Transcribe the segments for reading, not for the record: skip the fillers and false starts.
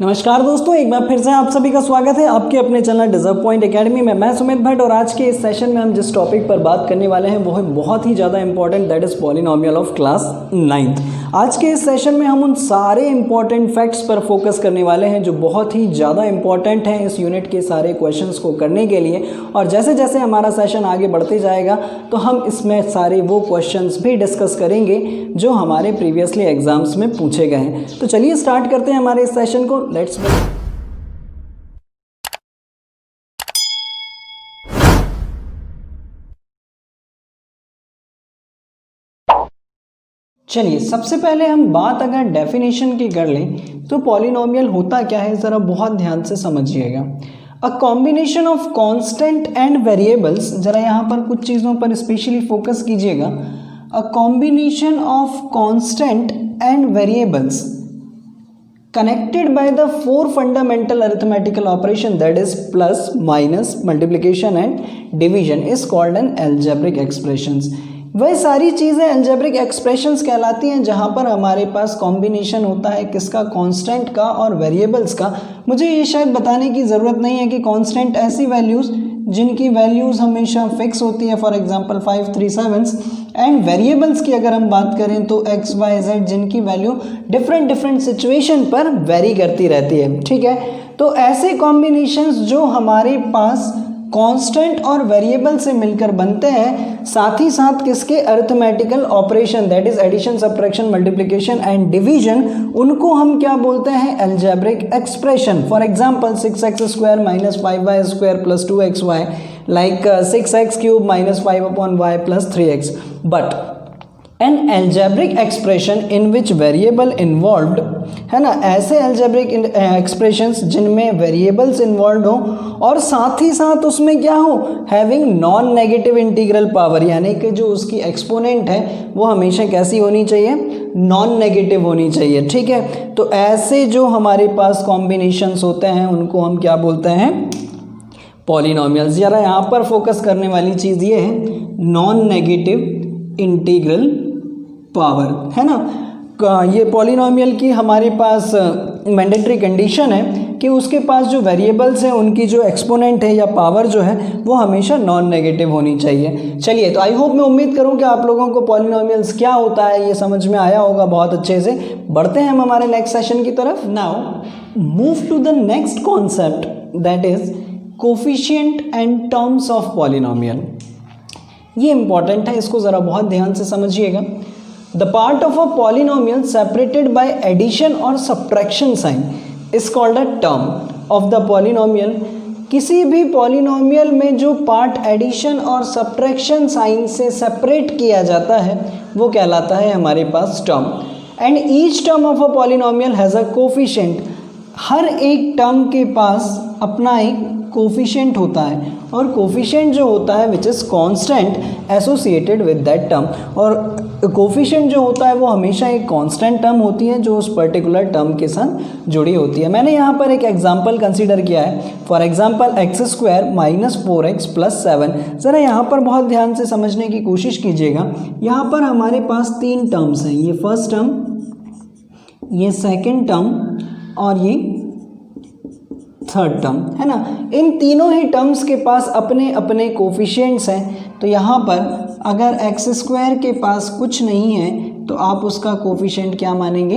नमस्कार दोस्तों, एक बार फिर से आप सभी का स्वागत है आपके अपने चैनल डिजर्व पॉइंट एकेडमी में। मैं सुमित भट्ट और आज के इस सेशन में हम जिस टॉपिक पर बात करने वाले हैं वो है बहुत ही ज़्यादा important, that is polynomial of class 9th। आज के इस सेशन में हम उन सारे इंपॉर्टेंट फैक्ट्स पर फोकस करने वाले हैं जो बहुत ही ज़्यादा इंपॉर्टेंट हैं इस यूनिट के सारे क्वेश्चंस को करने के लिए। और जैसे जैसे हमारा सेशन आगे बढ़ते जाएगा तो हम इसमें सारे वो क्वेश्चंस भी डिस्कस करेंगे जो हमारे प्रीवियसली एग्जाम्स में पूछे गए हैं। तो चलिए स्टार्ट करते हैं हमारे इस सेशन को। लेट्स चलिए सबसे पहले हम बात अगर डेफिनेशन की कर लें तो पॉलिनोमियल होता क्या है, ज़रा बहुत ध्यान से समझिएगा। A combination of constant and variables, ज़रा यहाँ पर कुछ चीज़ों पर स्पेशली फोकस कीजिएगा। A combination of constant and variables connected by the four fundamental arithmetical operation, that is plus, minus, multiplication and division, is called an algebraic expressions। वह सारी चीज़ें algebraic expressions कहलाती हैं जहाँ पर हमारे पास कॉम्बिनेशन होता है किसका, कांस्टेंट का और वेरिएबल्स का। मुझे ये शायद बताने की ज़रूरत नहीं है कि कांस्टेंट ऐसी वैल्यूज़ जिनकी वैल्यूज़ हमेशा फिक्स होती है, फॉर एग्जांपल 5, 3, 7, एंड वेरिएबल्स की अगर हम बात करें तो x, y, z जिनकी वैल्यू डिफरेंट सिचुएशन पर वेरी करती रहती है। ठीक है, तो ऐसे कॉम्बिनेशंस जो हमारे पास कांस्टेंट और वेरिएबल से मिलकर बनते हैं, साथ ही साथ किसके, arithmetical operation, that is addition, subtraction, multiplication and division, उनको हम क्या बोलते हैं, algebraic expression. For example 6x² - 5y² + 2xy, like 6x³ - 5/y + 3x। But an algebraic expression in which variable involved, है ना, ऐसे algebraic expressions जिनमें variables involved हो और साथ ही साथ उसमें क्या हो, having non negative integral power, यानी कि जो उसकी एक्सपोनेंट है वो हमेशा कैसी होनी चाहिए, नॉन नेगेटिव होनी चाहिए। ठीक है, तो ऐसे जो हमारे पास कॉम्बिनेशंस होते हैं उनको हम क्या बोलते हैं, पॉलिनोमियल्स। ज़रा यहाँ पर फोकस करने वाली चीज़ ये है, नॉन नेगेटिव इंटीग्रल पावर, है ना। ये पॉलिनोमियल की हमारे पास मैंडेटरी कंडीशन है कि उसके पास जो वेरिएबल्स हैं उनकी जो एक्सपोनेंट है या पावर जो है वो हमेशा नॉन नेगेटिव होनी चाहिए। चलिए, तो आई होप, मैं उम्मीद करूं कि आप लोगों को पॉलिनोमियल्स क्या होता है ये समझ में आया होगा बहुत अच्छे से। बढ़ते हैं हम हमारे नेक्स्ट सेशन की तरफ। Now move to the next concept, that is coefficient and terms of polynomial. ये इंपॉर्टेंट है, इसको ज़रा बहुत ध्यान से समझिएगा। The part of a polynomial separated by addition or subtraction sign is called a term of the polynomial। किसी भी पॉलिनोमियल में जो पार्ट एडिशन और सब्ट्रैक्शन साइन से सेपरेट किया जाता है वो कहलाता है हमारे पास term. And each term of a polynomial has a coefficient. हर एक टर्म के पास अपना एक कोफिशिएंट होता है और कोफिशिएंट जो होता है which is constant associated with that term. और कोफिशिएंट जो होता है वो हमेशा एक कांस्टेंट टर्म होती है जो उस पर्टिकुलर टर्म के साथ जुड़ी होती है। मैंने यहाँ पर एक एग्जांपल कंसीडर किया है, फॉर एग्जांपल x² - 4x + 7। ज़रा यहाँ पर बहुत ध्यान से समझने की कोशिश कीजिएगा। यहाँ पर हमारे पास 3 टर्म्स हैं, ये फर्स्ट टर्म, ये सेकेंड टर्म और ये थर्ड टर्म, है ना। इन तीनों ही टर्म्स के पास अपने अपने कोफिशिएंट्स हैं। तो यहाँ पर अगर x² के पास कुछ नहीं है तो आप उसका कोफिशिएंट क्या मानेंगे,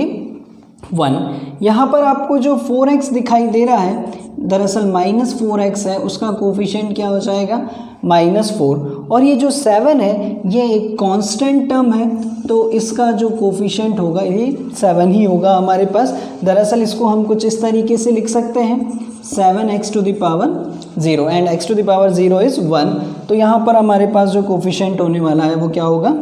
1। यहाँ पर आपको जो 4x दिखाई दे रहा है दरअसल -4x है, उसका कोफिशिएंट क्या हो जाएगा, -4। और ये जो 7 है ये एक कांस्टेंट टर्म है तो इसका जो कोफिशिएंट होगा ये 7 ही होगा हमारे पास। दरअसल इसको हम कुछ इस तरीके से लिख सकते हैं, 7x⁻0 एंड x⁻0 इज़ 1। तो यहाँ पर हमारे पास जो कोफिशिएंट होने वाला है वो क्या होगा,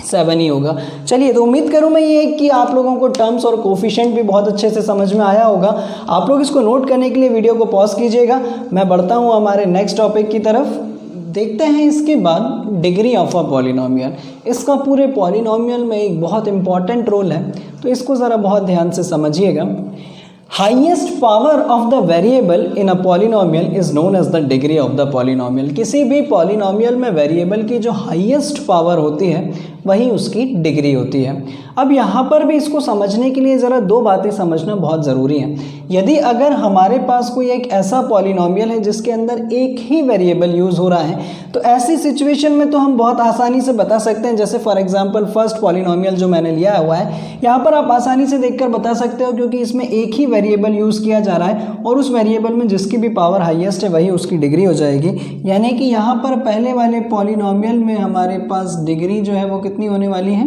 7 ही होगा। चलिए, तो उम्मीद करूँ मैं ये कि आप लोगों को टर्म्स और कोफिशिएंट भी बहुत अच्छे से समझ में आया होगा। आप लोग इसको नोट करने के लिए वीडियो को पॉज कीजिएगा। मैं बढ़ता हूँ हमारे नेक्स्ट टॉपिक की तरफ। देखते हैं इसके बाद डिग्री ऑफ अ पॉलिनोमियल। इसका पूरे पॉलिनोमियल में एक बहुत इंपॉर्टेंट रोल है, तो इसको ज़रा बहुत ध्यान से समझिएगा। Highest power of the variable in a polynomial is known as the degree of the polynomial. किसी भी पॉलिनोमियल में वेरिएबल की जो हाईएस्ट पावर होती है वही उसकी डिग्री होती है। अब यहाँ पर भी इसको समझने के लिए ज़रा दो बातें समझना बहुत ज़रूरी है। यदि अगर हमारे पास कोई एक ऐसा पॉलिनोमियल है जिसके अंदर एक ही वेरिएबल यूज़ हो रहा है, तो ऐसी सिचुएशन में तो हम बहुत आसानी से बता सकते हैं। जैसे फॉर एग्जांपल फर्स्ट पॉलिनोमियल जो मैंने लिया हुआ है, यहाँ पर आप आसानी से देखकर बता सकते हो क्योंकि इसमें एक ही वेरिएबल यूज़ किया जा रहा है और उस वेरिएबल में जिसकी भी पावर हाईएस्ट है वही उसकी डिग्री हो जाएगी। यानी कि यहाँ पर पहले वाले पॉलिनोमियल में हमारे पास डिग्री जो है वो कितनी होने वाली है,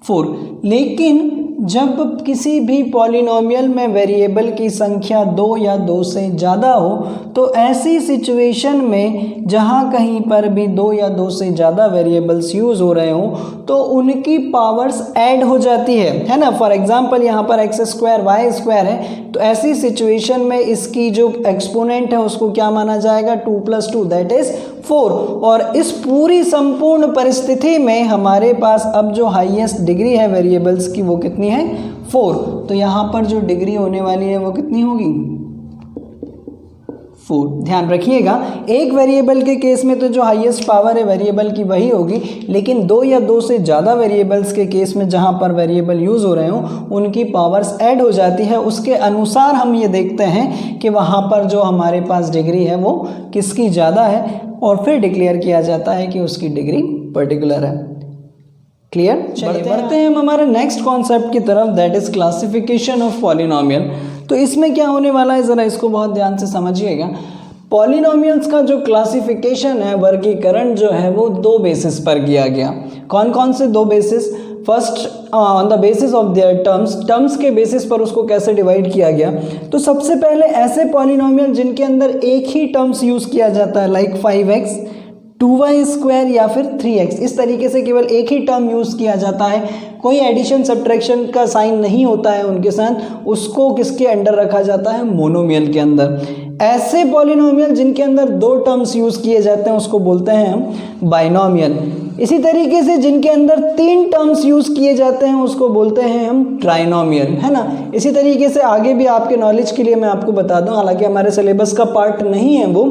4। लेकिन जब किसी भी पॉलिनोमियल में वेरिएबल की संख्या 2 या 2 से ज़्यादा हो, तो ऐसी सिचुएशन में जहाँ कहीं पर भी 2 या 2 से ज़्यादा वेरिएबल्स यूज़ हो रहे हों तो उनकी पावर्स ऐड हो जाती है ना। फॉर एग्जांपल यहाँ पर x² y² है, तो ऐसी सिचुएशन में इसकी जो एक्सपोनेंट है उसको क्या माना जाएगा, 2 + 2 दैट इज़ 4। और इस पूरी संपूर्ण परिस्थिति में हमारे पास अब जो हाईएस्ट डिग्री है वेरिएबल्स की वो कितनी है, 4। तो यहाँ पर जो डिग्री होने वाली है वो कितनी होगी, 4। ध्यान रखिएगा, एक वेरिएबल के केस में तो जो हाईएस्ट पावर है वेरिएबल की वही होगी, लेकिन 2 या 2 से ज़्यादा वेरिएबल्स के केस में जहाँ पर वेरिएबल यूज़ हो रहे हो उनकी पावर्स ऐड हो जाती है। उसके अनुसार हम ये देखते हैं कि वहाँ पर जो हमारे पास डिग्री है वो किसकी ज़्यादा है और फिर डिक्लेयर किया जाता है कि उसकी डिग्री पर्टिकुलर है। क्लियर? बढ़ते हैं हम हमारे नेक्स्ट कॉन्सेप्ट की तरफ, that is classification of polynomial. तो इसमें क्या होने वाला है, ज़रा इसको बहुत ध्यान से समझिएगा। पॉलिनोमियल्स का जो क्लासिफिकेशन है, वर्गीकरण जो है वो 2 बेसिस पर किया गया। कौन कौन से 2 basis? First on the basis of their terms के बेसिस पर उसको कैसे डिवाइड किया गया। तो सबसे पहले ऐसे पॉलिनोमियल जिनके अंदर एक ही टर्म्स यूज़ किया जाता है, लाइक 5x 2y² या फिर 3x, इस तरीके से केवल एक ही टर्म यूज़ किया जाता है, कोई एडिशन सब्ट्रैक्शन का साइन नहीं होता है उनके साथ, उसको किसके अंडर रखा जाता है, मोनोमियल के अंदर। ऐसे पॉलिनोमियल जिनके अंदर 2 टर्म्स यूज़ किए जाते हैं उसको बोलते हैं हम बाइनोमियल। इसी तरीके से जिनके अंदर 3 टर्म्स यूज़ किए जाते हैं उसको बोलते हैं हम ट्राइनोमियल, है ना। इसी तरीके से आगे भी आपके नॉलेज के लिए मैं आपको बता दूं, हालांकि हमारे सिलेबस का पार्ट नहीं है वो,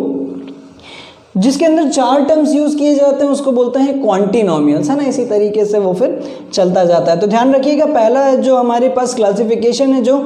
जिसके अंदर 4 टर्म्स यूज़ किए जाते हैं उसको बोलते हैं क्वांटिनोमियल्स, है ना। इसी तरीके से वो फिर चलता जाता है। तो ध्यान रखिएगा, पहला जो हमारे पास क्लासिफिकेशन है जो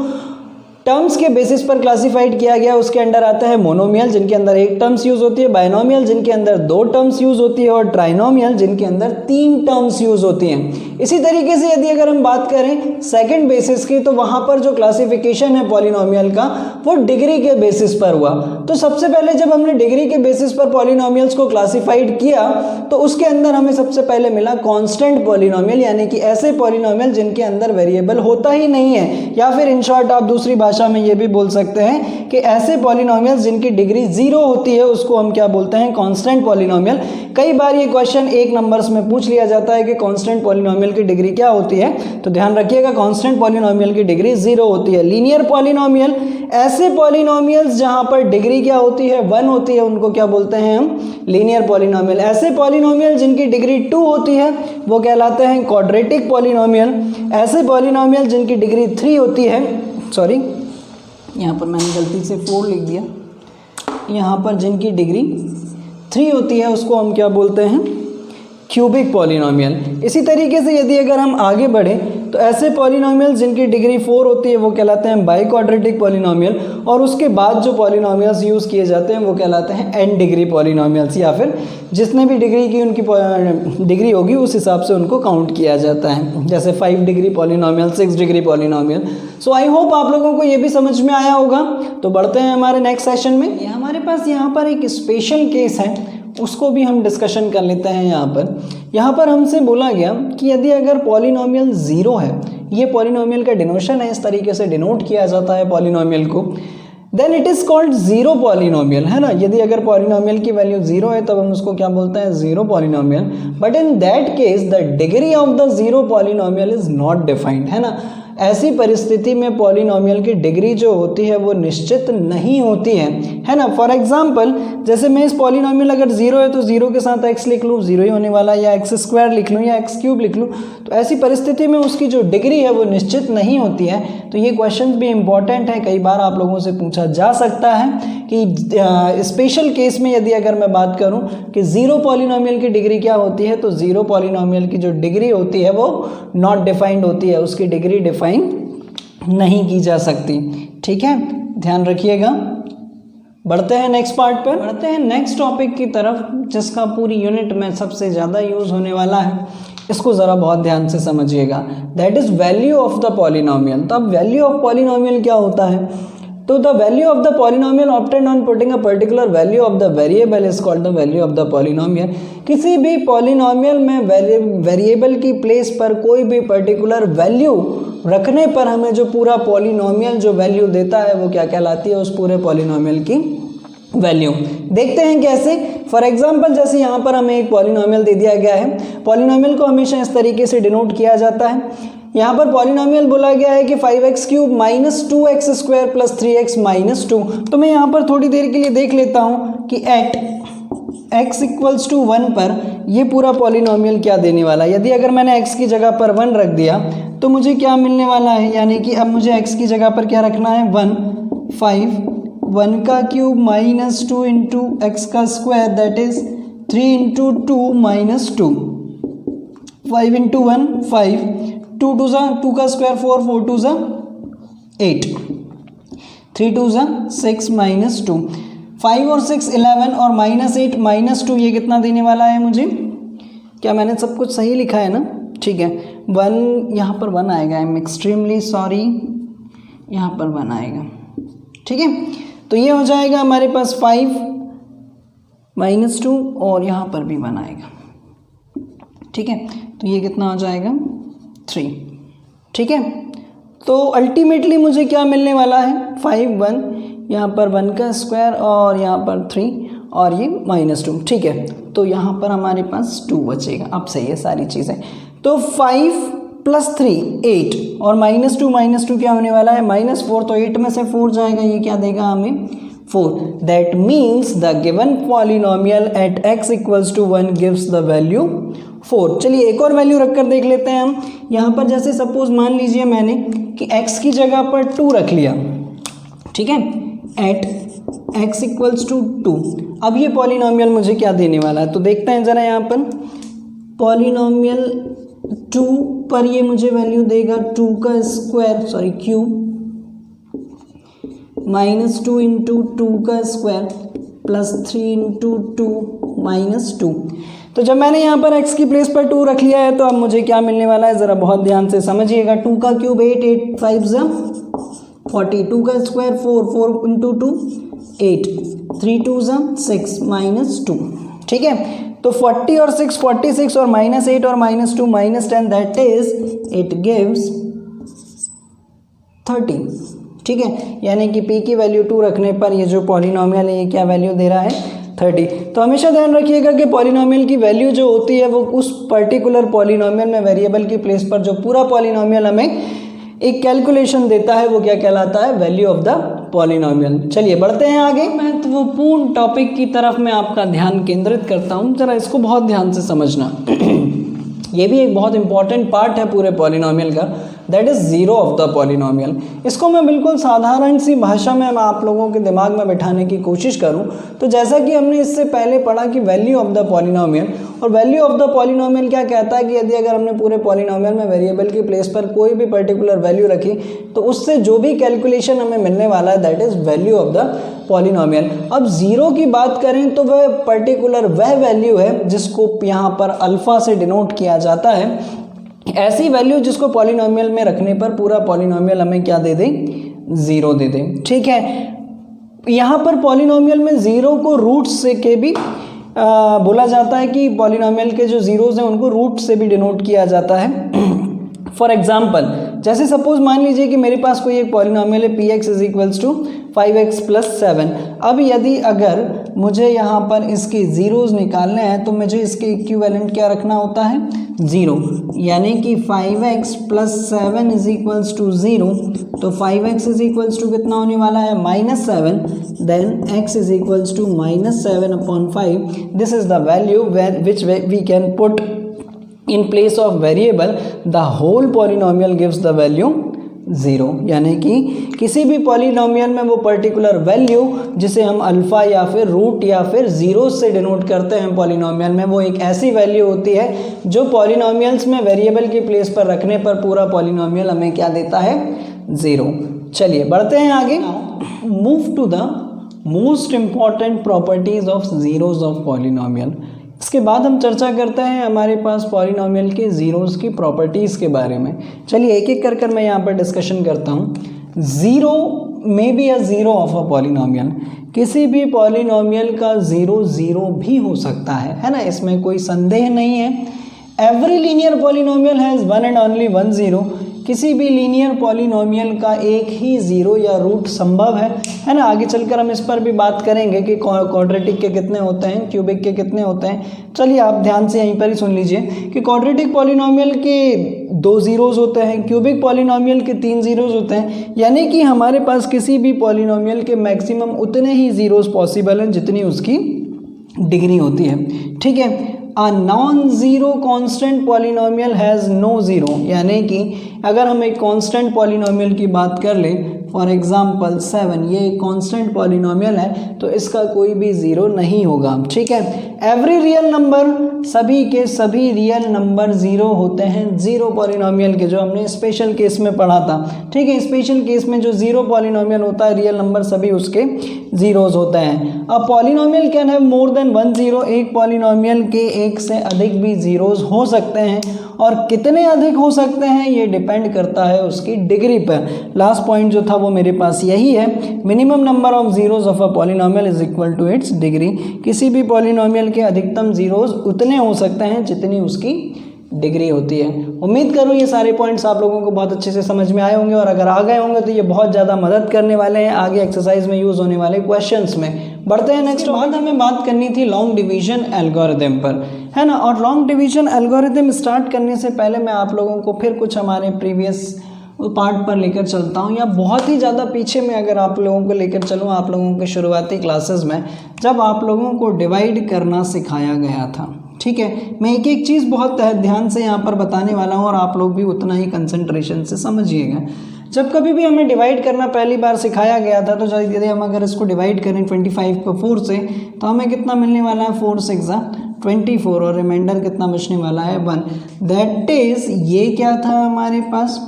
टर्म्स के बेसिस पर क्लासिफाइड किया गया उसके अंडर आता है मोनोमियल जिनके अंदर 1 टर्म्स यूज़ होती है, बाइनोमियल जिनके अंदर 2 टर्म्स यूज़ होती है और ट्राइनोमियल जिनके अंदर 3 टर्म्स यूज़ होती हैं। इसी तरीके से यदि अगर हम बात करें सेकंड बेसिस की, तो वहाँ पर जो क्लासिफिकेशन है पॉलिनोमियल का वो डिग्री के बेसिस पर हुआ। तो सबसे पहले जब हमने डिग्री के बेसिस पर पॉलिनोमियल्स को क्लासिफाइड किया तो उसके अंदर हमें सबसे पहले मिला कॉन्स्टेंट पॉलिनोमियल, यानी कि ऐसे पॉलिनोमियल जिनके अंदर वेरिएबल होता ही नहीं है, या फिर इन शॉर्ट आप दूसरी भाषा में ये भी बोल सकते हैं कि ऐसे पॉलिनोमियल्स जिनकी डिग्री 0 होती है उसको हम क्या बोलते हैं, कांस्टेंट पॉलिनोमियल। कई बार ये क्वेश्चन 1 नंबर्स में पूछ लिया जाता है कि कांस्टेंट पॉलिनोमियल की डिग्री क्या होती है, तो ध्यान रखिएगा कांस्टेंट पॉलिनोमियल की डिग्री 0 होती है। लीनियर पॉलिनोमियल, ऐसे पॉलिनोमियल्स जहां पर डिग्री क्या होती है, 1 होती है, उनको क्या बोलते हैं हम, लीनियर पॉलिनोमियल। ऐसे पॉलिनोमियल जिनकी डिग्री 2 होती है वो कहलाते हैं क्वाड्रेटिक पॉलिनोमियल। ऐसे पॉलिनोमियल जिनकी डिग्री 3 होती है, सॉरी यहाँ पर मैंने गलती से 4 लिख दिया, यहाँ पर जिनकी डिग्री 3 होती है उसको हम क्या बोलते हैं, क्यूबिक पॉलिनोमियल। इसी तरीके से यदि अगर हम आगे बढ़े तो ऐसे पॉलिनोमियल जिनकी डिग्री 4 होती है वो कहलाते हैं बाई क्वाड्रेटिक पॉलिनोमियल, और उसके बाद जो पॉलिनोमियल्स यूज़ किए जाते हैं वो कहलाते हैं एन डिग्री पॉलिनोमियल्स, या फिर जितने भी डिग्री की उनकी डिग्री होगी उस हिसाब से उनको काउंट किया जाता है, जैसे 5 डिग्री पॉलिनोमियल, 6 डिग्री पॉलिनोमियल। सो आई होप आप लोगों को ये भी समझ में आया होगा। तो बढ़ते हैं हमारे नेक्स्ट सेशन में। हमारे पास यहाँ पर एक स्पेशल केस है, उसको भी हम डिस्कशन कर लेते हैं। यहाँ पर हमसे बोला गया कि यदि अगर पॉलिनोमियल 0 है, ये पॉलिनोमियल का डिनोशन है, इस तरीके से डिनोट किया जाता है पॉलिनोमियल को, then it is called 0 polynomial, है ना। यदि अगर पॉलिनोमियल की वैल्यू 0 है तब हम उसको क्या बोलते हैं, 0 polynomial. But in that case the degree of the 0 polynomial is not defined, है ना। ऐसी परिस्थिति में पॉलिनोमियल की डिग्री जो होती है वो निश्चित नहीं होती है ना। फॉर एग्जांपल जैसे मैं इस पॉलिनोमियल अगर 0 है तो 0 के साथ x लिख लूँ, 0 ही होने वाला, या x² लिख लूँ या x³ लिख लूँ, तो ऐसी परिस्थिति में उसकी जो डिग्री है वो निश्चित नहीं होती है। तो ये क्वेश्चन भी इंपॉर्टेंट है, कई बार आप लोगों से पूछा जा सकता है कि स्पेशल केस में यदि अगर मैं बात करूं कि ज़ीरो पॉलिनोमियल की डिग्री क्या होती है, तो ज़ीरो पॉलिनोमियल की जो डिग्री होती है वो नॉट डिफाइंड होती है, उसकी डिग्री डिफाइन नहीं की जा सकती। ठीक है, ध्यान रखिएगा। बढ़ते हैं नेक्स्ट पार्ट पर, बढ़ते हैं नेक्स्ट टॉपिक की तरफ, जिसका पूरी यूनिट में सबसे ज़्यादा यूज़ होने वाला है। इसको ज़रा बहुत ध्यान से समझिएगा, that is value of the polynomial. तो अब वैल्यू ऑफ पॉलिनोमियल क्या होता है? तो the value of the polynomial obtained on putting a particular value of the variable is called the value of the polynomial. किसी भी पॉलिनोमियल में variable की प्लेस पर कोई भी पर्टिकुलर वैल्यू रखने पर हमें जो पूरा पॉलिनोमियल जो वैल्यू देता है वो क्या कहलाती है? उस पूरे पॉलिनोमियल की वैल्यू। देखते हैं कैसे। फॉर एग्जांपल जैसे यहाँ पर हमें एक पॉलिनोमियल दे दिया गया है, पॉलिनोमियल को हमेशा इस तरीके से डिनोट किया जाता है। यहाँ पर पॉलिनोमियल बोला गया है कि 5x³ minus 2x square plus 3x minus 2। तो मैं यहाँ पर थोड़ी देर के लिए देख लेता हूँ कि एट x इक्वल्स टू 1 पर ये पूरा पॉलिनोमियल क्या देने वाला है। यदि अगर मैंने x की जगह पर 1 रख दिया तो मुझे क्या मिलने वाला है, यानी कि अब मुझे x की जगह पर क्या रखना है? 1, 5, 1 का क्यूब माइनस 2 इंटू एक्स का square, that is 3 into 2 minus 2, 5 into 1 5, 2 to the 2 का स्क्वायर 4, 4 टू ज़ा 8, 3 टू ज़ा 6 माइनस 2, 5 और 6 11 और माइनस 8 माइनस 2, ये कितना देने वाला है मुझे? क्या मैंने सब कुछ सही लिखा है ना? ठीक है, 1 यहाँ पर 1 आएगा, आई एम एक्सट्रीमली सॉरी, यहाँ पर 1 आएगा। ठीक है, तो ये हो जाएगा हमारे पास 5 माइनस 2 और यहाँ पर भी 1 आएगा। ठीक है, तो ये कितना हो जाएगा? 3। ठीक है, तो अल्टीमेटली मुझे क्या मिलने वाला है? 5, 1, यहाँ पर 1 का स्क्वायर और यहाँ पर 3 और ये माइनस 2। ठीक है, तो यहाँ पर हमारे पास 2 बचेगा। अब सही है सारी चीज़ें। तो 5 प्लस 3 8 और माइनस 2 क्या होने वाला है? माइनस 4। तो 8 में से 4 जाएगा, ये क्या देगा हमें? 4। That means the given polynomial at x equals to 1 gives the value 4। चलिए एक और वैल्यू रखकर देख लेते हैं हम। यहाँ पर जैसे सपोज मान लीजिए मैंने कि x की जगह पर 2 रख लिया। ठीक है, एट x इक्वल्स टू 2। अब ये पॉलिनोमियल मुझे क्या देने वाला है? तो देखते हैं ज़रा। यहाँ पर पॉलिनोमियल 2 पर ये मुझे वैल्यू देगा 2 का square, sorry cube, minus 2 into 2 का स्क्वायर प्लस 3 इंटू 2 माइनस 2। तो जब मैंने यहाँ पर x की प्लेस पर 2 रख लिया है तो अब मुझे क्या मिलने वाला है? ज़रा बहुत ध्यान से समझिएगा। 2 का क्यूब 8, 8 5 ज़ा 40, 2 का स्क्वायर 4, 4 इंटू 2 8, 3 2 ज़ा 6 माइनस 2। ठीक है, तो 40 और 6 46 और माइनस 8 और minus 2 minus 10, that is it gives 30। ठीक है, यानी कि p की वैल्यू 2 रखने पर ये जो पॉलिनोमियल है ये क्या वैल्यू दे रहा है? 30। तो हमेशा ध्यान रखिएगा कि पॉलिनोमियल की वैल्यू जो होती है वो उस पर्टिकुलर पॉलिनोमियल में वेरिएबल की प्लेस पर जो पूरा पॉलिनोमियल हमें एक कैलकुलेशन देता है वो क्या कहलाता है? Value of the polynomial. चलिए बढ़ते हैं आगे। महत्वपूर्ण टॉपिक की तरफ मैं आपका ध्यान केंद्रित करता हूँ, जरा इसको बहुत ध्यान से समझना। ये भी एक बहुत इंपॉर्टेंट पार्ट है पूरे पॉलिनोमियल का, that is zero of the polynomial. इसको मैं बिल्कुल साधारण सी भाषा में मैं आप लोगों के दिमाग में बैठाने की कोशिश करूं तो जैसा कि हमने इससे पहले पढ़ा कि वैल्यू ऑफ द पॉलिनोमियल, और वैल्यू ऑफ द पॉलिनोमियल क्या कहता है कि यदि अगर हमने पूरे पॉलिनोमियल में वेरिएबल की प्लेस पर कोई भी पर्टिकुलर वैल्यू रखी तो उससे जो भी कैलकुलेशन हमें मिलने वाला है that is value of the polynomial. अब ज़ीरो की बात करें तो वह पर्टिकुलर वह वैल्यू है जिसको यहाँ पर अल्फ़ा से डिनोट किया जाता है, ऐसी वैल्यू जिसको पॉलिनोमियल में रखने पर पूरा पॉलिनोमियल हमें क्या दे दे? ज़ीरो दे दे। ठीक है, यहाँ पर पॉलिनोमियल में ज़ीरो को रूट्स से के भी बोला जाता है कि पॉलिनोमियल के जो ज़ीरोज़ हैं उनको रूट से भी डिनोट किया जाता है। फॉर एग्जाम्पल जैसे सपोज मान लीजिए कि मेरे पास कोई एक पॉलिनोमियल है px is equals to 5x plus 7। अब यदि अगर मुझे यहाँ पर इसके ज़ीरोज़ निकालने हैं तो मुझे इसके इक्विवेलेंट क्या रखना होता है? 0, यानी कि 5x plus 7 is equals to 0। तो 5x इज इक्वल्स टू कितना होने वाला है? -7। Then x is equals to -7/5। This is the value which we can put in place of variable, the whole polynomial gives the value 0, यानी कि किसी भी polynomial में वो पर्टिकुलर वैल्यू जिसे हम अल्फ़ा या फिर रूट या फिर ज़ीरो से डिनोट करते हैं पॉलिनोमियल में, वो एक ऐसी वैल्यू होती है जो पॉलिनोमियल्स में वेरिएबल की प्लेस पर रखने पर पूरा पॉलिनोमियल हमें क्या देता है, 0। चलिए बढ़ते हैं आगे। Move to the most important properties of zeros of polynomial. इसके बाद हम चर्चा करते हैं हमारे पास पॉलिनोमियल के ज़ीरोज़ की प्रॉपर्टीज़ के बारे में। चलिए एक एक कर मैं यहाँ पर डिस्कशन करता हूँ। ज़ीरो में be a zero of a polynomial, किसी भी पॉलिनोमियल का ज़ीरो ज़ीरो भी हो सकता है ना, इसमें कोई संदेह नहीं है। Every linear polynomial has one and only one zero, किसी भी लीनियर पॉलिनोमियल का एक ही ज़ीरो या रूट संभव है ना। आगे चलकर हम इस पर भी बात करेंगे कि क्वाड्रेटिक के कितने होते हैं, क्यूबिक के कितने होते हैं। चलिए आप ध्यान से यहीं पर ही सुन लीजिए कि क्वाड्रेटिक पॉलिनोमियल के 2 ज़ीरोज़ होते हैं, क्यूबिक पॉलिनोमियल के 3 ज़ीरोज़ होते हैं, यानी कि हमारे पास किसी भी पॉलिनोमियल के मैक्सिमम उतने ही ज़ीरोज़ पॉसिबल हैं जितनी उसकी डिग्री होती है, ठीक है। A non-zero constant polynomial has no zero, यानी कि अगर हम एक कांस्टेंट पॉलिनोमियल की बात कर लें, फॉर एग्जांपल 7, ये एक कांस्टेंट पॉलिनोमियल है तो इसका कोई भी ज़ीरो नहीं होगा, ठीक है। एवरी रियल नंबर, सभी के सभी रियल नंबर ज़ीरो होते हैं ज़ीरो पॉलिनोमियल के, जो हमने स्पेशल केस में पढ़ा था, ठीक है। स्पेशल केस में जो ज़ीरो पॉलिनोमियल होता है, रियल नंबर सभी उसके ज़ीरोज़ होते हैं। अब polynomial can have more than one zero, एक पॉलिनोमियल के एक से अधिक भी ज़ीरोज़ हो सकते हैं, और कितने अधिक हो सकते हैं ये डिपेंड करता है उसकी डिग्री पर। लास्ट पॉइंट जो था वो मेरे पास यही है, minimum number of zeros of a polynomial is equal to its degree, किसी भी पॉलिनोमियल के अधिकतम ज़ीरोज़ उतने हो सकते हैं जितनी उसकी डिग्री होती है। उम्मीद करूँ ये सारे पॉइंट्स आप लोगों को बहुत अच्छे से समझ में आए होंगे, और अगर आ गए होंगे तो ये बहुत ज़्यादा मदद करने वाले हैं आगे एक्सरसाइज में यूज़ होने वाले क्वेश्चंस में। बढ़ते हैं नेक्स्ट। बाद हमें बात करनी थी लॉन्ग डिवीजन एल्गोरिथम पर, है ना। और लॉन्ग डिवीजन एल्गोरिथम स्टार्ट करने से पहले मैं आप लोगों को फिर कुछ हमारे प्रीवियस पार्ट पर लेकर चलता हूँ, या बहुत ही ज़्यादा पीछे में अगर आप लोगों को लेकर चलूँ, आप लोगों के शुरुआती क्लासेस में जब आप लोगों को डिवाइड करना सिखाया गया था, ठीक है। मैं एक एक चीज़ बहुत ध्यान से यहाँ पर बताने वाला हूँ और आप लोग भी उतना ही कंसंट्रेशन से समझिएगा। जब कभी भी हमें डिवाइड करना पहली बार सिखाया गया था, तो यदि हम अगर इसको डिवाइड करें 25 को 4 से, तो हमें कितना मिलने वाला है, 4 6 24, और रिमाइंडर कितना बचने वाला है 1। दैट इज, ये क्या था हमारे पास,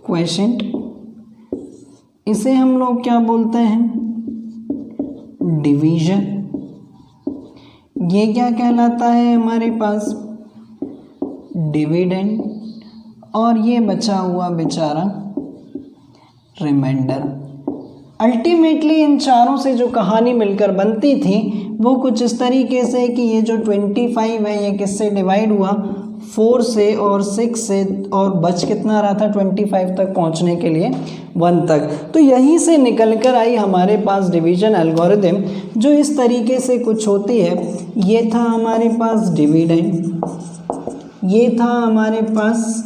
क्वोशिएंट, इसे हम लोग क्या बोलते हैं, डिवीजन। ये क्या कहलाता है हमारे पास, डिविडेंड, और ये बचा हुआ बेचारा रिमाइंडर। अल्टीमेटली इन चारों से जो कहानी मिलकर बनती थी वो कुछ इस तरीके से कि ये जो 25 है ये किससे डिवाइड हुआ, 4 से और 6 से, और बच कितना रहा था 25 तक पहुंचने के लिए 1 तक। तो यहीं से निकल कर आई हमारे पास डिवीजन एल्गोरिथम, जो इस तरीके से कुछ होती है। ये था हमारे पास डिविडेंड, ये था हमारे पास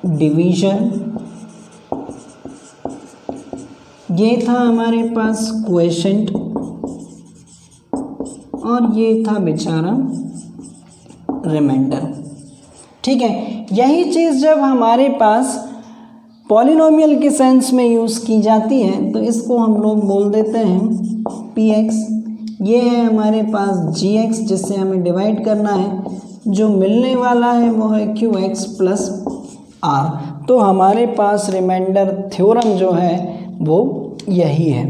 डिवीजन, ये था हमारे पास क्वोशिएंट, और ये था बेचारा रिमाइंडर, ठीक है। यही चीज़ जब हमारे पास पॉलिनोमियल के सेंस में यूज़ की जाती है तो इसको हम लोग बोल देते हैं px। ये है हमारे पास gx जिससे हमें डिवाइड करना है, जो मिलने वाला है वो है qx प्लस r। तो हमारे पास रिमाइंडर थ्योरम जो है वो यही है,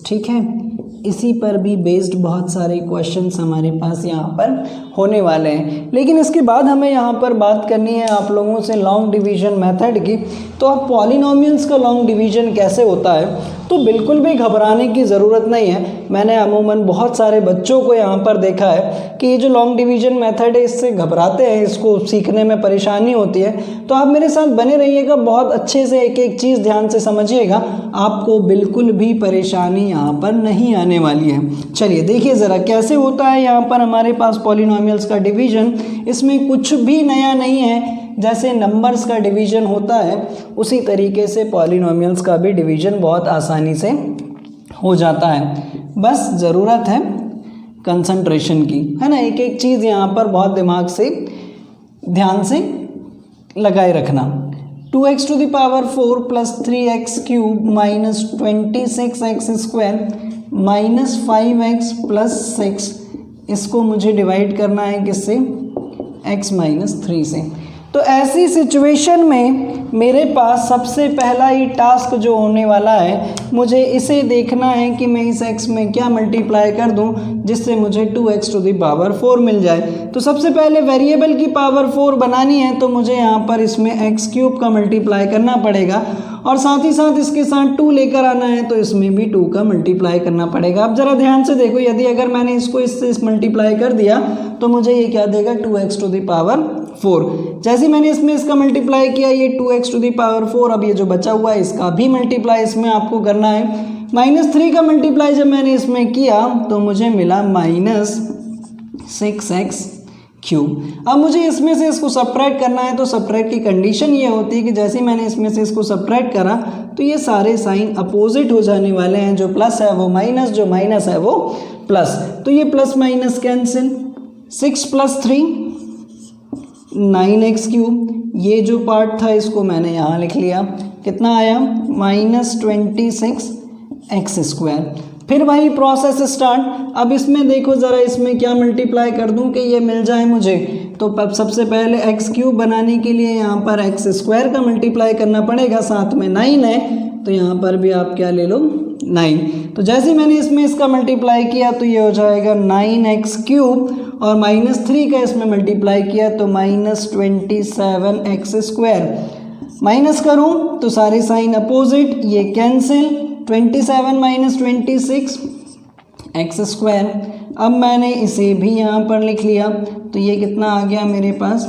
ठीक है। इसी पर भी बेस्ड बहुत सारे क्वेश्चंस हमारे पास यहाँ पर होने वाले हैं। लेकिन इसके बाद हमें यहाँ पर बात करनी है आप लोगों से लॉन्ग डिवीजन मेथड की। तो अब पॉलिनोमियल्स का लॉन्ग डिवीजन कैसे होता है, तो बिल्कुल भी घबराने की ज़रूरत नहीं है। मैंने अमूमन बहुत सारे बच्चों को यहाँ पर देखा है कि ये जो लॉन्ग डिवीजन मेथड है इससे घबराते हैं, इसको सीखने में परेशानी होती है। तो आप मेरे साथ बने रहिएगा, बहुत अच्छे से एक एक चीज़ ध्यान से समझिएगा, आपको बिल्कुल भी परेशानी यहाँ पर नहीं आने वाली है। चलिए देखिए ज़रा कैसे होता है यहाँ पर हमारे पास पॉलिनोमियल्स का डिवीजन। इसमें कुछ भी नया नहीं है, जैसे नंबर्स का डिवीजन होता है उसी तरीके से पॉलिनोमियल्स का भी डिवीजन बहुत आसानी से हो जाता है। बस ज़रूरत है कंसंट्रेशन की, है ना। एक एक चीज़ यहाँ पर बहुत दिमाग से ध्यान से लगाए रखना। 2x to the power 4 plus 3x cube minus 26x square minus 5x plus 6, इसको मुझे डिवाइड करना है किससे, x माइनस 3 से। तो ऐसी सिचुएशन में मेरे पास सबसे पहला ही टास्क जो होने वाला है, मुझे इसे देखना है कि मैं इस x में क्या मल्टीप्लाई कर दूं जिससे मुझे 2x टू द पावर 4 मिल जाए। तो सबसे पहले वेरिएबल की पावर 4 बनानी है, तो मुझे यहाँ पर इसमें x क्यूब का मल्टीप्लाई करना पड़ेगा और साथ ही साथ इसके साथ 2 लेकर आना है, तो इसमें भी 2 का मल्टीप्लाई करना पड़ेगा। अब ज़रा ध्यान से देखो, यदि अगर मैंने इसको इससे मल्टीप्लाई कर दिया तो मुझे ये क्या देगा, 2x टू द पावर 4। जैसे मैंने इसमें इसका मल्टीप्लाई किया, ये 2x टू द पावर 4, अब ये जो बचा हुआ है इसका भी मल्टीप्लाई इसमें आपको करना है। -3 का मल्टीप्लाई जब मैंने इसमें किया तो मुझे मिला -6x क्यूब। अब मुझे इसमें से इसको सब्ट्रैक्ट करना है, तो सब्ट्रैक्ट की कंडीशन ये होती है कि जैसे मैंने इसमें से इसको सब्ट्रैक्ट करा तो ये सारे साइन अपोजिट हो जाने वाले हैं, जो प्लस है वो माइनस, जो माइनस है वो प्लस। तो ये plus minus cancel, 6 plus 3 9x cube, ये जो पार्ट था इसको मैंने यहाँ लिख लिया, कितना आया -26x स्क्वायर। फिर वही प्रोसेस स्टार्ट। अब इसमें देखो ज़रा, इसमें क्या मल्टीप्लाई कर दूं कि ये मिल जाए मुझे, तो अब सबसे पहले x क्यूब बनाने के लिए यहाँ पर x स्क्वायर का मल्टीप्लाई करना पड़ेगा, साथ में 9 है तो यहाँ पर भी आप क्या ले लो, 9। तो जैसे मैंने इसमें इसका मल्टीप्लाई किया तो ये हो जाएगा 9x क्यूब और -3 का इसमें मल्टीप्लाई किया तो -27x स्क्वायर। माइनस करूँ तो सारे साइन अपोजिट, ये कैंसिल, 27 माइनस 26 x स्क्वायर। अब मैंने इसे भी यहाँ पर लिख लिया तो ये कितना आ गया मेरे पास,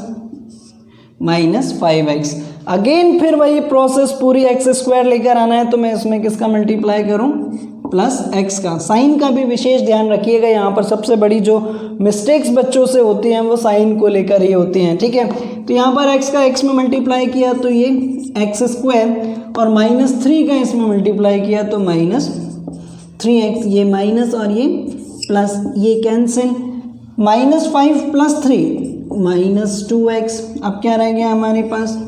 -5x। अगेन फिर वही प्रोसेस, पूरी x स्क्वायर लेकर आना है, तो मैं इसमें किसका मल्टीप्लाई करूँ, प्लस x का। साइन का भी विशेष ध्यान रखिएगा, यहाँ पर सबसे बड़ी जो मिस्टेक्स बच्चों से होती हैं वो साइन को लेकर ही होती हैं, ठीक है। तो यहाँ पर x का x में मल्टीप्लाई किया तो ये x स्क्वायर और -3 का इसमें मल्टीप्लाई किया तो -3x, ये माइनस और ये प्लस, ये कैंसिल, -5 प्लस 3 -2x। अब क्या रह गया हमारे पास,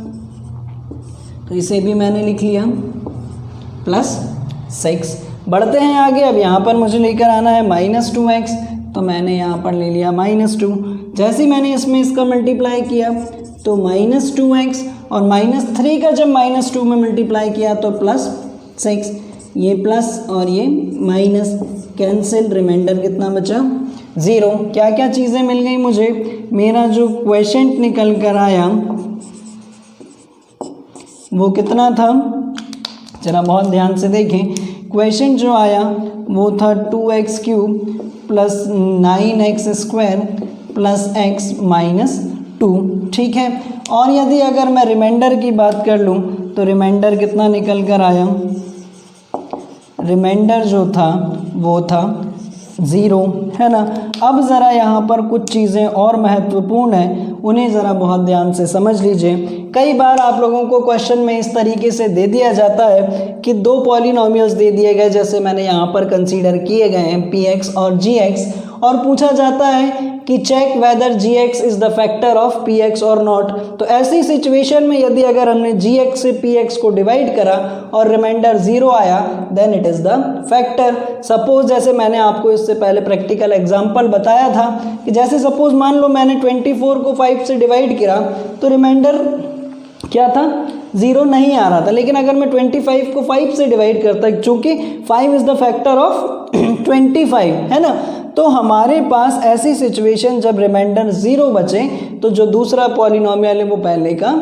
तो इसे भी मैंने लिख लिया +6। बढ़ते हैं आगे। अब यहाँ पर मुझे लेकर आना है -2x, तो मैंने यहाँ पर ले लिया -2। जैसे ही मैंने इसमें इसका मल्टीप्लाई किया तो -2x और -3 का जब -2 में मल्टीप्लाई किया तो +6, ये प्लस और ये माइनस, कैंसिल, रिमाइंडर कितना बचा, 0। क्या क्या चीज़ें मिल गई मुझे, मेरा जो क्वेश्चन निकल कर आया वो कितना था, जरा बहुत ध्यान से देखें। क्वेश्चन जो आया वो था 2x cube plus 9x square plus x minus 2, ठीक है। और यदि अगर मैं रिमाइंडर की बात कर लूँ तो रिमाइंडर कितना निकल कर आया, रिमाइंडर जो था वो था 0, है ना। अब ज़रा यहाँ पर कुछ चीज़ें और महत्वपूर्ण हैं, उन्हें ज़रा बहुत ध्यान से समझ लीजिए। कई बार आप लोगों को क्वेश्चन में इस तरीके से दे दिया जाता है कि 2 पॉलिनोमियल्स दे दिए गए, जैसे मैंने यहाँ पर कंसीडर किए गए हैं px और gx, और पूछा जाता है कि check whether gx is the factor of px और नॉट। तो ऐसी सिचुएशन में यदि अगर हमने gx से px को डिवाइड करा और रिमाइंडर 0 आया, then it is the factor. Suppose जैसे मैंने आपको इससे पहले प्रैक्टिकल एग्जांपल बताया था कि जैसे सपोज मान लो मैंने 24 को 5 से डिवाइड किया तो रिमाइंडर क्या था, 0 नहीं आ रहा था। लेकिन अगर मैं 25 को 5 से डिवाइड करता, चूँकि 5 इज़ द फैक्टर ऑफ 25, है ना, तो हमारे पास ऐसी सिचुएशन जब रिमाइंडर 0 बचे तो जो दूसरा पॉलिनोमियल है वो पहले का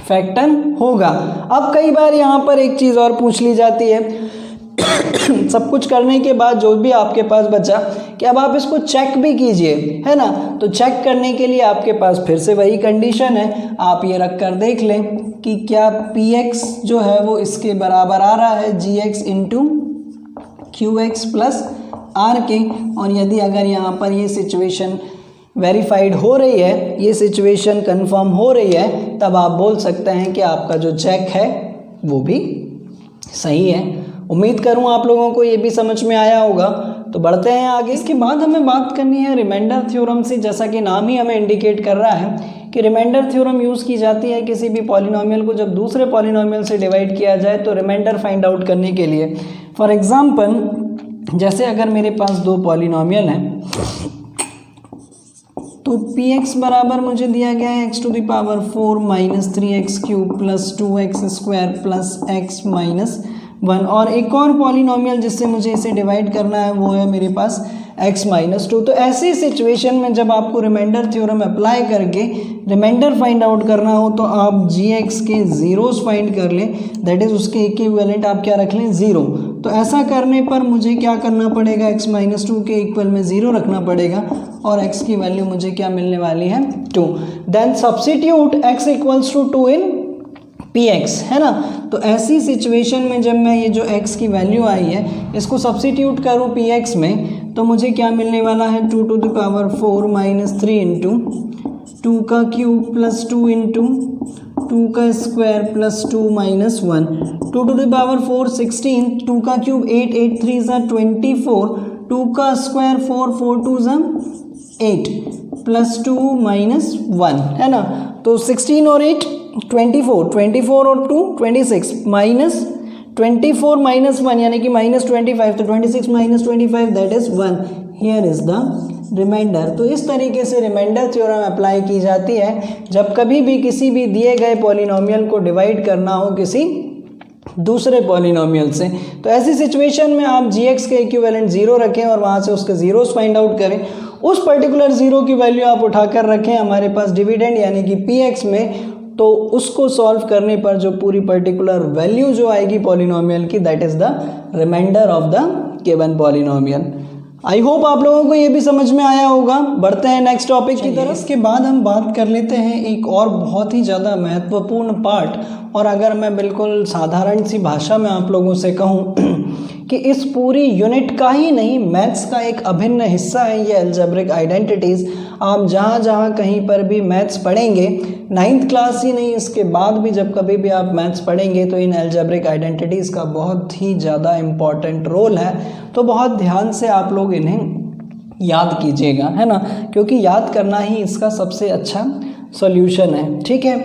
फैक्टर होगा। अब कई बार यहाँ पर एक चीज़ और पूछ ली जाती है सब कुछ करने के बाद जो भी आपके पास बचा कि अब आप इसको चेक भी कीजिए, है ना। तो चेक करने के लिए आपके पास फिर से वही कंडीशन है, आप ये रख कर देख लें कि क्या px जो है वो इसके बराबर आ रहा है gx into qx plus r के। और यदि अगर यहाँ पर ये सिचुएशन वेरीफाइड हो रही है, ये सिचुएशन कंफर्म हो रही है, तब आप बोल सकते हैं कि आपका जो चेक है वो भी सही है। उम्मीद करूँ आप लोगों को ये भी समझ में आया होगा। तो बढ़ते हैं आगे। इसके बाद हमें बात करनी है रिमाइंडर थ्योरम से। जैसा कि नाम ही हमें इंडिकेट कर रहा है कि रिमाइंडर थ्योरम यूज़ की जाती है किसी भी पॉलिनोमियल को जब दूसरे पॉलिनोमियल से डिवाइड किया जाए तो रिमाइंडर फाइंड आउट करने के लिए। फॉर एग्जाम्पल जैसे अगर मेरे पास दो पॉलिनोमियल हैं तो px बराबर मुझे दिया गया है x to the power 4 minus 3x cube plus 2x square plus x minus 1, और एक और पॉलिनोमियल जिससे मुझे इसे डिवाइड करना है वो है मेरे पास x माइनस 2। तो ऐसी सिचुएशन में जब आपको रिमाइंडर थ्योरम अप्लाई करके रिमाइंडर फाइंड आउट करना हो तो आप gx के ज़ीरोस फाइंड कर लें, दैट इज़ उसके इक्विवेलेंट आप क्या रख लें 0। तो ऐसा करने पर मुझे क्या करना पड़ेगा, x माइनस 2 के इक्वल में 0 रखना पड़ेगा और x की वैल्यू मुझे क्या मिलने वाली है 2। Then substitute x equals to 2 in px, है ना। तो ऐसी सिचुएशन में जब मैं ये जो x की वैल्यू आई है इसको सब्स्टिट्यूट करूँ px में तो मुझे क्या मिलने वाला है 2 to the power 4 minus 3 into 2 का क्यूब प्लस 2 इंटू 2 का square plus 2 minus 1। 2 to the power 4 16, 2 का क्यूब 8, 8 3 ज़ा 24, 2 का स्क्वायर 4, 4 2 ज़ा 8 प्लस 2 माइनस 1, है ना। तो 16 और 8 24, 24 और 2 26 माइनस 24 माइनस 1 यानी कि माइनस 25, तो 26 minus 25 that is 1। Here is the remainder. तो इस तरीके से रिमाइंडर थ्योरम अप्लाई की जाती है जब कभी भी किसी भी दिए गए पॉलिनोमियल को डिवाइड करना हो किसी दूसरे पॉलिनोमियल से। तो ऐसी सिचुएशन में आप gx के इक्विवेलेंट 0 रखें और वहाँ से उसके ज़ीरोस फाइंड आउट करें। उस पर्टिकुलर 0 की वैल्यू आप उठाकर रखें हमारे पास डिविडेंड यानी कि px में, तो उसको सॉल्व करने पर जो पूरी पर्टिकुलर वैल्यू जो आएगी पॉलिनोमियल की that is the remainder of the given polynomial. I hope आप लोगों को ये भी समझ में आया होगा। बढ़ते हैं नेक्स्ट टॉपिक की तरफ। इसके बाद हम बात कर लेते हैं एक और बहुत ही ज़्यादा महत्वपूर्ण पार्ट, और अगर मैं बिल्कुल साधारण सी भाषा में आप लोगों से कहूँ कि इस पूरी यूनिट का ही नहीं मैथ्स का एक अभिन्न हिस्सा है ये अलजेब्रिक आइडेंटिटीज़। आप जहाँ जहाँ कहीं पर भी मैथ्स पढ़ेंगे, 9th क्लास ही नहीं इसके बाद भी जब कभी भी आप मैथ्स पढ़ेंगे तो इन अलजेब्रिक आइडेंटिटीज़ का बहुत ही ज़्यादा इम्पॉर्टेंट रोल है। तो बहुत ध्यान से आप लोग इन्हें याद कीजिएगा, है ना, क्योंकि याद करना ही इसका सबसे अच्छा सॉल्यूशन है। ठीक है,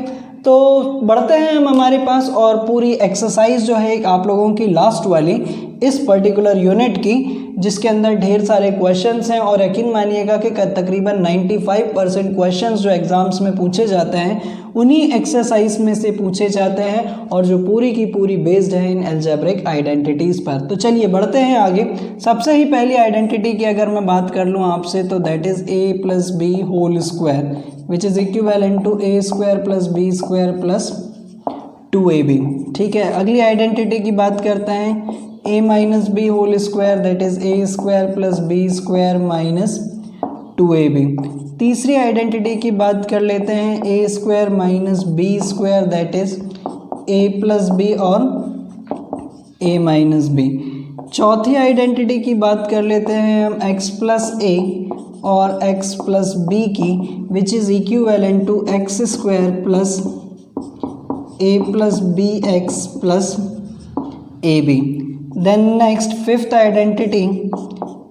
तो बढ़ते हैं हम हमारे पास, और पूरी एक्सरसाइज जो है आप लोगों की लास्ट वाली इस पर्टिकुलर यूनिट की, जिसके अंदर ढेर सारे क्वेश्चंस हैं, और यकीन मानिएगा कि तकरीबन 95% क्वेश्चंस जो एग्ज़ाम्स में पूछे जाते हैं उन्हीं एक्सरसाइज में से पूछे जाते हैं, और जो पूरी की पूरी बेस्ड है इन अलजेब्रिक आइडेंटिटीज़ पर। तो चलिए बढ़ते हैं आगे। सबसे ही पहली आइडेंटिटी की अगर मैं बात कर लूँ आपसे तो that is a plus B whole square which is equivalent to a square plus B square plus 2ab। ठीक है, अगली आइडेंटिटी की बात करते हैं a minus b whole square that is a square plus B square minus 2ab। तीसरी identity की बात कर लेते हैं a square minus b square that is a plus b और a माइनस बी। चौथी आइडेंटिटी की बात कर लेते हैं हम x प्लस a और x प्लस b की, which is equivalent to x square plus a plus b x plus ab। Then next fifth identity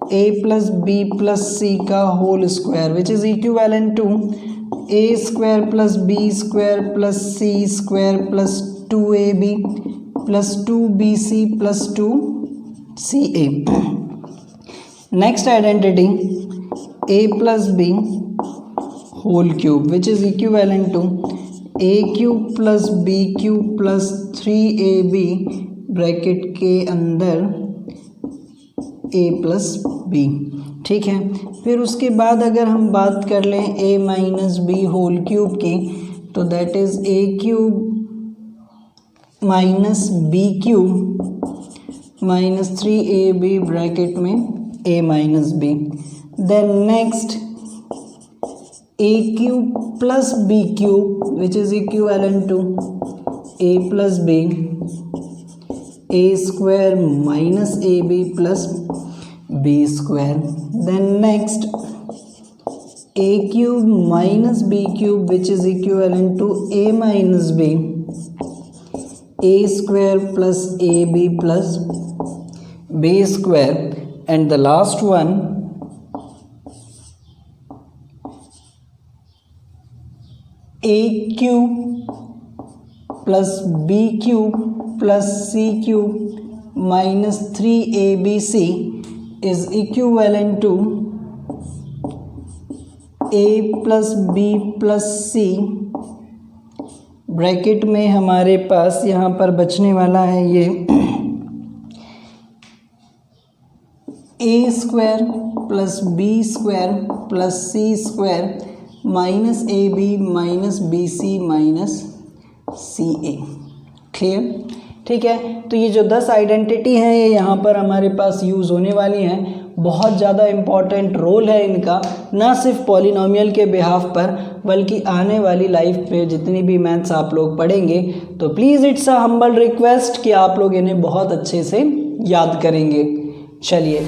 a plus B plus C का whole square which is equivalent to a square plus B square plus C square plus 2ab plus 2bc plus 2ca। Next identity a plus B whole cube which is equivalent to a cube plus B cube plus 3ab bracket के अंदर a plus B. ठीक है, फिर उसके बाद अगर हम बात कर लें a minus b whole cube की तो that is a cube minus b cube minus 3ab bracket में a minus b. Then next a cube plus B cube which is equivalent to a plus b, a square minus ab plus b square. Then next a cube minus b cube which is equivalent to a minus b, a square plus ab plus b square. And the last one a cube plus b cube plus c cube minus 3abc is equivalent to a plus b plus c bracket में हमारे पास यहाँ पर बचने वाला है ये a square plus b square plus c square minus a b minus b c minus c a. Clear? ठीक है, तो ये जो 10 आइडेंटिटी हैं ये यहाँ पर हमारे पास यूज़ होने वाली हैं। बहुत ज़्यादा इम्पॉर्टेंट रोल है इनका, ना सिर्फ पॉलिनोमियल के बिहाफ पर बल्कि आने वाली लाइफ में जितनी भी मैथ्स आप लोग पढ़ेंगे तो please it's a humble request कि आप लोग इन्हें बहुत अच्छे से याद करेंगे। चलिए